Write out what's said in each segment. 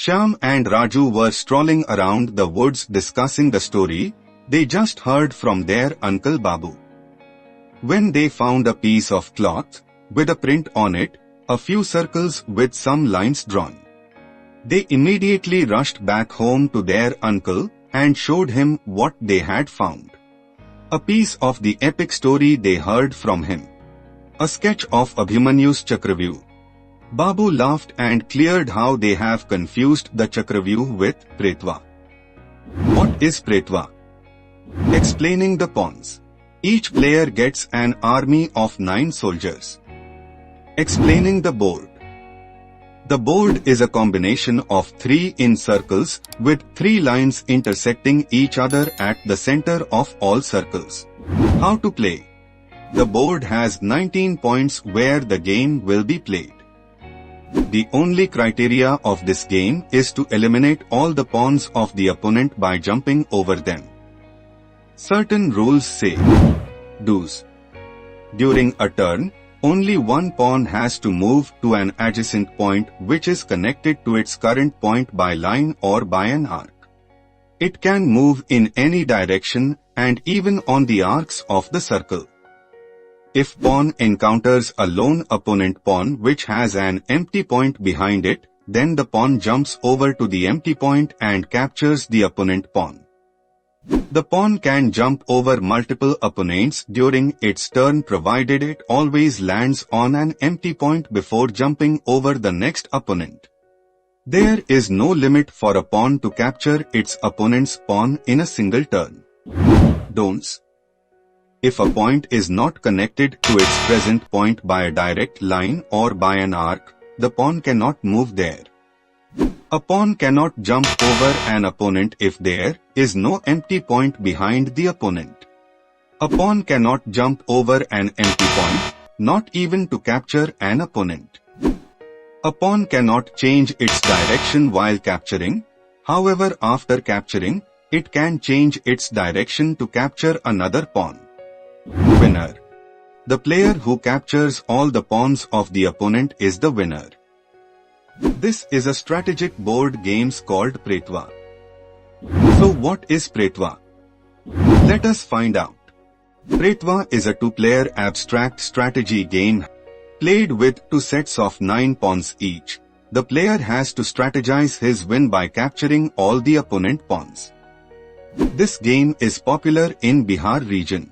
Shyam and Raju were strolling around the woods discussing the story they just heard from their Uncle Babu. When they found a piece of cloth with a print on it, a few circles with some lines drawn, they immediately rushed back home to their uncle and showed him what they had found. A piece of the epic story they heard from him. A sketch of Abhimanyu's Chakravyuh. Babu laughed and cleared how they have confused the Chakravyuh with Pretva. What is Pretva? Explaining the pawns. Each player gets an army of 9 soldiers. Explaining the board. The board is a combination of 3 in circles with 3 lines intersecting each other at the center of all circles. How to play? The board has 19 points where the game will be played. The only criteria of this game is to eliminate all the pawns of the opponent by jumping over them. Certain rules say: do's. During a turn, only one pawn has to move to an adjacent point which is connected to its current point by line or by an arc. It can move in any direction and even on the arcs of the circle. If pawn encounters a lone opponent pawn which has an empty point behind it, then the pawn jumps over to the empty point and captures the opponent pawn. The pawn can jump over multiple opponents during its turn provided it always lands on an empty point before jumping over the next opponent. There is no limit for a pawn to capture its opponent's pawn in a single turn. Don'ts. If a point is not connected to its present point by a direct line or by an arc, the pawn cannot move there. A pawn cannot jump over an opponent if there is no empty point behind the opponent. A pawn cannot jump over an empty point, not even to capture an opponent. A pawn cannot change its direction while capturing. However, after capturing, it can change its direction to capture another pawn. Winner. The player who captures all the pawns of the opponent is the winner. This is a strategic board game called Pretva. So what is Pretva? Let us find out. Pretva is a 2-player abstract strategy game played with 2 sets of 9 pawns each. The player has to strategize his win by capturing all the opponent pawns. This game is popular in Bihar region.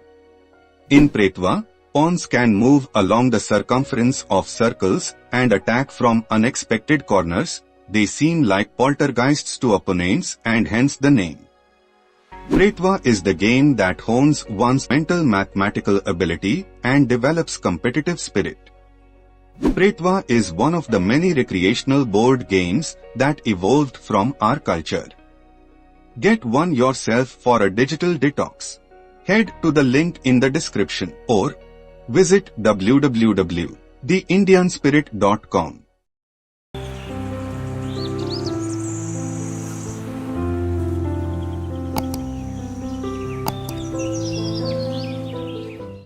In Pretva, pawns can move along the circumference of circles and attack from unexpected corners. They seem like poltergeists to opponents and hence the name. Pretva is the game that hones one's mental mathematical ability and develops competitive spirit. Pretva is one of the many recreational board games that evolved from our culture. Get one yourself for a digital detox. Head to the link in the description or visit www.theindianspirit.com.